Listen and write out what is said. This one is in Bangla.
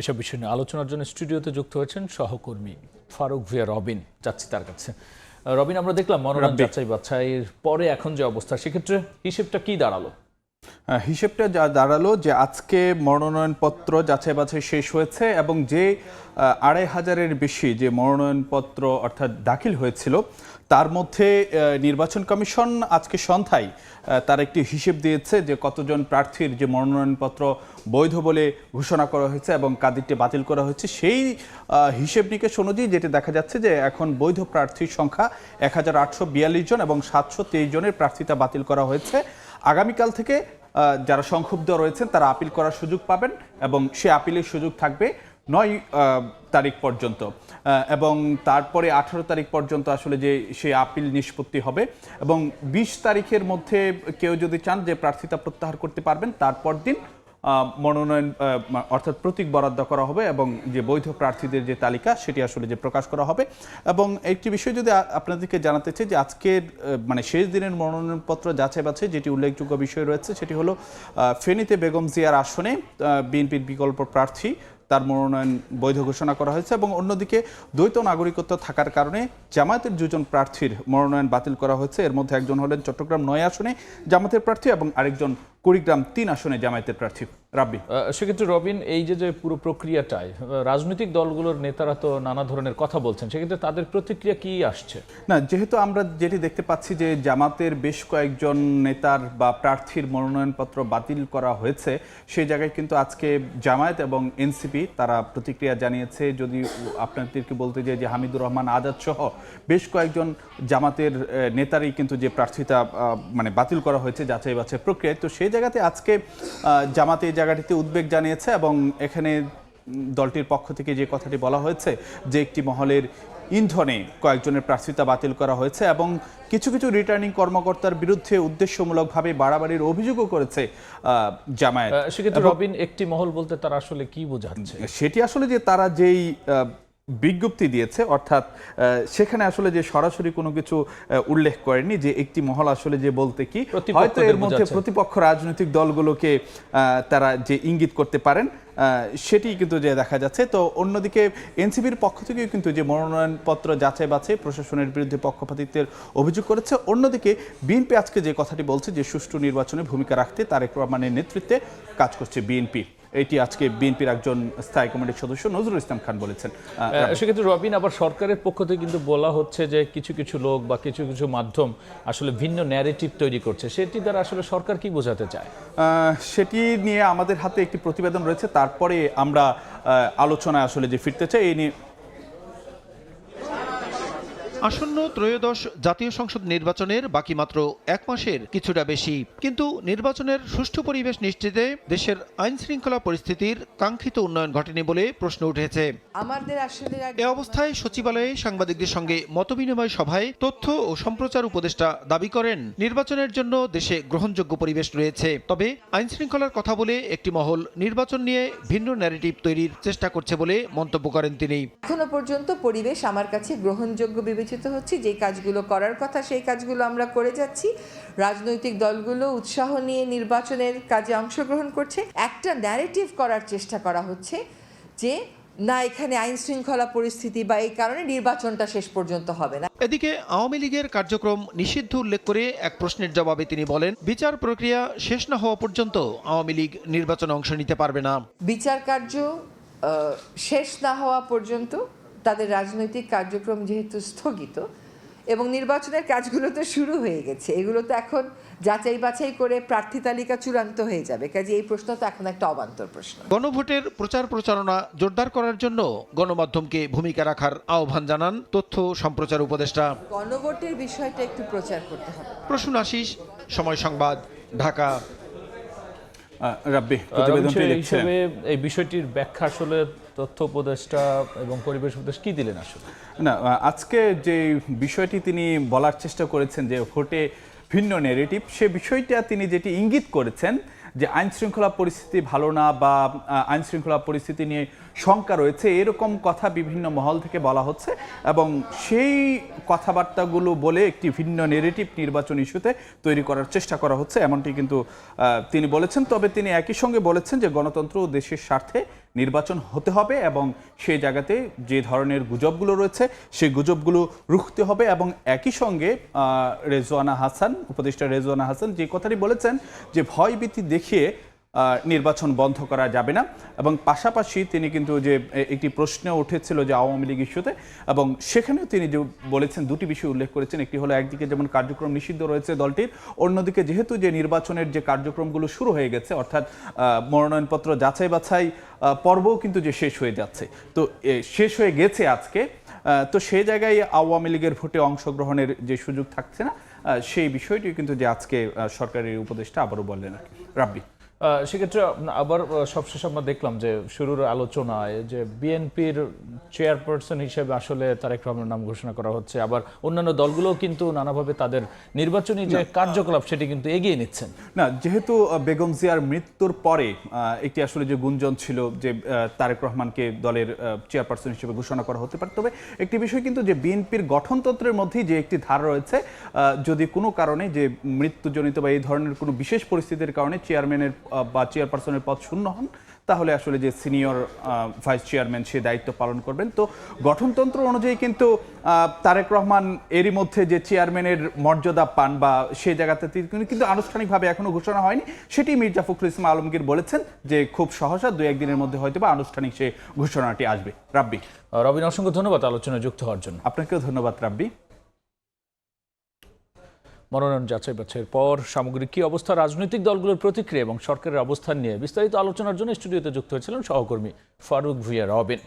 এসব বিষয় নিয়ে আলোচনার জন্য স্টুডিওতে যুক্ত হয়েছেন সহকর্মী ফারুক ভিয়া রবিন। যাচ্ছি তার কাছে। রবিন, আমরা দেখলাম মনোনয়ন যাচাই বাছাইয়ের পরে এখন যে অবস্থা, সেক্ষেত্রে হিসেবটা কি দাঁড়ালো? হিসেবটা যা দাঁড়ালো যে আজকে মনোনয়নপত্র যাচাই বাছাই শেষ হয়েছে এবং যে ২,৫০০-এর বেশি যে মনোনয়নপত্র অর্থাৎ দাখিল হয়েছিল তার মধ্যে নির্বাচন কমিশন আজকে সন্ধ্যায় তার একটি হিসেব দিয়েছে যে কতজন প্রার্থীর যে মনোনয়নপত্র বৈধ বলে ঘোষণা করা হয়েছে এবং কাদেরটি বাতিল করা হয়েছে। সেই হিসেব নিকেশ অনুযায়ী যেটি দেখা যাচ্ছে যে এখন বৈধ প্রার্থীর সংখ্যা ১,৮৪২ জন এবং ৭২৩ জনের প্রার্থিতা বাতিল করা হয়েছে। আগামীকাল থেকে যারা সংক্ষুব্ধ রয়েছেন তারা আপিল করার সুযোগ পাবেন এবং সে আপিলের সুযোগ থাকবে ৯ তারিখ পর্যন্ত এবং তারপরে ১৮ তারিখ পর্যন্ত আসলে যে সে আপিল নিষ্পত্তি হবে এবং ২০ তারিখের মধ্যে কেউ যদি চান যে প্রার্থিতা প্রত্যাহার করতে পারবেন, তারপর দিন মনোনয়ন অর্থাৎ প্রতীক বরাদ্দ করা হবে এবং যে বৈধ প্রার্থীদের যে তালিকা সেটি আসলে যে প্রকাশ করা হবে। এবং একটি বিষয় যদি আপনাদেরকে জানাতে চাই যে আজকের শেষ দিনের মনোনয়নপত্র যাচাই বাছাই যেটি উল্লেখযোগ্য বিষয় রয়েছে সেটি হলো ফেনীতে বেগম জিয়ার আসনে বিএনপির বিকল্প প্রার্থী তার মনোনয়ন বৈধ ঘোষণা করা হয়েছে এবং অন্যদিকে দ্বৈত নাগরিকত্ব থাকার কারণে জামায়াতের ২ জন প্রার্থীর মনোনয়ন বাতিল করা হয়েছে। এর মধ্যে একজন হলেন চট্টগ্রাম ৯ আসনে জামায়াতের প্রার্থী এবং আরেকজন কুড়িগ্রাম ৩ আসনে জামায়াতের প্রার্থী। রাব্বি, সেক্ষেত্রে রবিন, এই যে পুরো প্রক্রিয়াটায় রাজনৈতিক দলগুলোর নেতারা তো নানা ধরনের কথা বলছেন, সেক্ষেত্রে তাদের প্রতিক্রিয়া কি আসছে? না, যেহেতু আমরা যেটি দেখতে পাচ্ছি যে জামাতের বেশ কয়েকজন নেতার বা প্রার্থীর মনোনয়নপত্র বাতিল করা হয়েছে, সেই জায়গায় কিন্তু আজকে জামায়াত এবং এনসিপি তারা প্রতিক্রিয়া জানিয়েছে। যদি আপনাদেরকে বলতে যাই যে হামিদুর রহমান আজাদ সহ বেশ কয়েকজন জামাতের নেতারই কিন্তু যে প্রার্থিতা বাতিল করা হয়েছে যাচাই বাছাই প্রক্রিয়ায়, তো সেই জায়গাতে আজকে জামাতে এই জায়গাটিতে উদ্বেগ জানিয়েছে এবং এখানে দলটির পক্ষ থেকে যে কথাটি বলা হয়েছে যে একটি মহলের ইন্ধনে কয়েকজনের প্রার্থিতা বাতিল করা হয়েছে এবং কিছু কিছু রিটার্নিং কর্মকর্তার বিরুদ্ধে উদ্দেশ্যমূলকভাবে বাড়াবাড়ির অভিযোগও করেছে জামায়াত। সেক্ষেত্রে রবিন, একটি মহল বলতে তারা আসলে কি বোঝাচ্ছে? সেটি আসলে যে তারা যেই বিজ্ঞপ্তি দিয়েছে অর্থাৎ সেখানে আসলে যে সরাসরি কোনো কিছু উল্লেখ করেনি, যে একটি মহল আসলে যে বলতে কি হয়তো এর মধ্যে প্রতিপক্ষ রাজনৈতিক দলগুলোকে তারা যে ইঙ্গিত করতে পারেন সেটি কিন্তু যে দেখা যাচ্ছে। তো অন্যদিকে এনসিপির পক্ষ থেকেও কিন্তু যে মনোনয়নপত্র যাচাই বাছাই প্রশাসনের বিরুদ্ধে পক্ষপাতিত্বের অভিযোগ করেছে। অন্যদিকে বিএনপি আজকে যে কথাটি বলছে যে সুষ্ঠু নির্বাচনে ভূমিকা রাখতে তারেক রহমানের নেতৃত্বে কাজ করছে বিএনপি, এটি আজকে বিএনপির একজন স্থায়ী কমিটির সদস্য নজরুল ইসলাম খান বলেছেন। সেক্ষেত্রে রবিন, আবার সরকারের পক্ষ থেকে কিন্তু বলা হচ্ছে যে কিছু কিছু লোক বা কিছু কিছু মাধ্যম আসলে ভিন্ন ন্যারেটিভ তৈরি করছে, সেটি দ্বারা আসলে সরকার কি বোঝাতে চায়? সেটি নিয়ে আমাদের হাতে একটি প্রতিবেদন রয়েছে, তারপরে আমরা আলোচনায় আসলে যে ফিরতে চাই এই নিয়ে। আসন্ন ত্রয়োদশ জাতীয় সংসদ নির্বাচনের বাকি মাত্র ১ মাসের কিছুটা বেশি, কিন্তু নির্বাচনের সুষ্ঠু পরিবেশ নিশ্চিতে দেশের আইন শৃঙ্খলা পরিস্থিতির কাঙ্ক্ষিত উন্নয়ন ঘটেনি বলে প্রশ্ন উঠেছে। এ অবস্থায় সচিবালয়ে সাংবাদিকদের সঙ্গে মতবিনিময় সভায় তথ্য ও সম্প্রচার উপদেষ্টা দাবি করেন নির্বাচনের জন্য দেশে গ্রহণযোগ্য পরিবেশ রয়েছে, তবে আইন শৃঙ্খলার কথা বলে একটি মহল নির্বাচন নিয়ে ভিন্ন ন্যারেটিভ তৈরির চেষ্টা করছে বলে মন্তব্য করেন তিনি। এখনো পর্যন্ত পরিবেশ আমার কাছে গ্রহণযোগ্য বিবেচিত হচ্ছে। যে কাজগুলো করার কথা সেই কাজগুলো আমরা করে যাচ্ছি। রাজনৈতিক দলগুলো উৎসাহ নিয়ে নির্বাচনের কাজে অংশগ্রহণ করছে। একটা ন্যারেটিভ করার চেষ্টা করা হচ্ছে যে না, এখানে আইন শৃঙ্খলা পরিস্থিতি বা এই কারণে নির্বাচনটা শেষ পর্যন্ত হবে না। এদিকে আওয়ামী লীগের কার্যক্রম নিষিদ্ধ উল্লেখ করে এক প্রশ্নের জবাবে তিনি বলেন বিচার প্রক্রিয়া শেষ না হওয়া পর্যন্ত আওয়ামী লীগ নির্বাচনে অংশ নিতে পারবে না। বিচার কার্য শেষ না হওয়া পর্যন্ত তাদের রাজনৈতিক কার্যক্রম যেহেতু স্থগিত এবং নির্বাচনের কাজগুলো তো শুরু হয়ে গেছে, এগুলো তো এখন যাচাই বাছাই করে প্রার্থী তালিকা চূড়ান্ত হয়ে যাবে, কাজে এই প্রশ্ন তো এখন একটা অবান্তর প্রশ্ন। গণভোটের প্রচার প্রচারণা জোরদার করার জন্য গণমাধ্যমকে ভূমিকা রাখার আহ্বান জানান তথ্য সম্প্রচার উপদেষ্টা। গণভোটের বিষয়টা একটু প্রচার করতে হবে। প্রসূন আশিস, সময় সংবাদ, ঢাকা। রাব্বি, এই বিষয়টির ব্যাখ্যা আসলে তথ্য উপদেষ্টা এবং পরিবেশ উপদেষ্টা কি দিলেন আসলে? না, আজকে যে বিষয়টি তিনি বলার চেষ্টা করেছেন যে ভোটে ভিন্ন নেগেটিভ, সে বিষয়টা তিনি যেটি ইঙ্গিত করেছেন যে আইন শৃঙ্খলা পরিস্থিতি ভালো না বা আইন শৃঙ্খলা পরিস্থিতি নিয়ে শঙ্কা রয়েছে, এরকম কথা বিভিন্ন মহল থেকে বলা হচ্ছে এবং সেই কথাবার্তাগুলো বলে একটি ভিন্ন নেগেটিভ নির্বাচন ইস্যুতে তৈরি করার চেষ্টা করা হচ্ছে, এমনটি কিন্তু তিনি বলেছেন। তবে তিনি একই সঙ্গে বলেছেন যে গণতন্ত্র ও দেশের স্বার্থে নির্বাচন হতে হবে এবং সেই জায়গাতে যে ধরনের গুজবগুলো রয়েছে সেই গুজবগুলো রুখতে হবে এবং একই সঙ্গে রেজওয়ানা হাসান, উপদেষ্টা রেজওয়ানা হাসান যে কথাটি বলেছেন যে ভয়ভীতি দেখিয়ে নির্বাচন বন্ধ করা যাবে না এবং পাশাপাশি তিনি কিন্তু যে একটি প্রশ্ন উঠেছিল যে আওয়ামী লীগ ইস্যুতে এবং সেখানেও তিনি যে বলেছেন দুটি বিষয় উল্লেখ করেছেন। একটি হলো একদিকে যেমন কার্যক্রম নিষিদ্ধ রয়েছে দলটির, অন্যদিকে যেহেতু যে নির্বাচনের যে কার্যক্রমগুলো শুরু হয়ে গেছে অর্থাৎ মনোনয়নপত্র যাচাই বাছাই পর্বও কিন্তু যে শেষ হয়ে যাচ্ছে, তো শেষ হয়ে গেছে আজকে, তো সেই জায়গায় আওয়ামী লীগের ভোটে অংশগ্রহণের যে সুযোগ থাকছে না সেই বিষয়টি কিন্তু যে আজকে সরকারের উপদেষ্টা আবারও বললেন আর কি। রাব্বি, সেক্ষেত্রে আবার সবশেষ আমরা দেখলাম যে শুরুর আলোচনায় যে বিএনপির চেয়ারপারসন হিসেবে আসলে তারেক রহমানের নাম ঘোষণা করা হচ্ছে, আবার অন্যান্য দলগুলোও কিন্তু নানাভাবে তাদের নির্বাচনী যে কার্যকলাপ সেটি কিন্তু এগিয়ে নিচ্ছেন। না, যেহেতু বেগম জিয়ার মৃত্যুর পরে একটি আসলে যে গুঞ্জন ছিল যে তারেক রহমানকে দলের চেয়ারপারসন হিসেবে ঘোষণা করা হতে পারে, তবে একটি বিষয় কিন্তু যে বিএনপির গঠনতন্ত্রের মধ্যেই যে একটি ধারা রয়েছে, যদি কোনো কারণে যে মৃত্যুজনিত বা এই ধরনের কোনো বিশেষ পরিস্থিতির কারণে চেয়ারম্যানের বা চেয়ারপারসনের পদ শূন্য হন, তাহলে আসলে যে সিনিয়র ভাইস চেয়ারম্যান সে দায়িত্ব পালন করবেন। তো গঠনতন্ত্র অনুযায়ী কিন্তু তারেক রহমান এরই মধ্যে যে চেয়ারম্যানের মর্যাদা পান বা সেই জায়গাতে কিন্তু আনুষ্ঠানিকভাবে এখনো ঘোষণা হয়নি, সেটি মির্জা ফখরুল ইসলাম আলমগীর বলেছেন যে খুব সহসা 2-1 দিনের মধ্যে হয়তো বা আনুষ্ঠানিক সে ঘোষণাটি আসবে। রাব্বি, রবিন, অসংখ্য ধন্যবাদ আলোচনায় যুক্ত হওয়ার জন্য। আপনাকেও ধন্যবাদ রাব্বি। মনোনয়ন যাচাই বাছাইয়ের পর সামগ্রিক কি অবস্থা, রাজনৈতিক দলগুলোর প্রতিক্রিয়া এবং সরকারের অবস্থান নিয়ে বিস্তারিত আলোচনার জন্য স্টুডিওতে যুক্ত হয়েছিলেন সহকর্মী ফারুক ভুঁইয়া রবিন।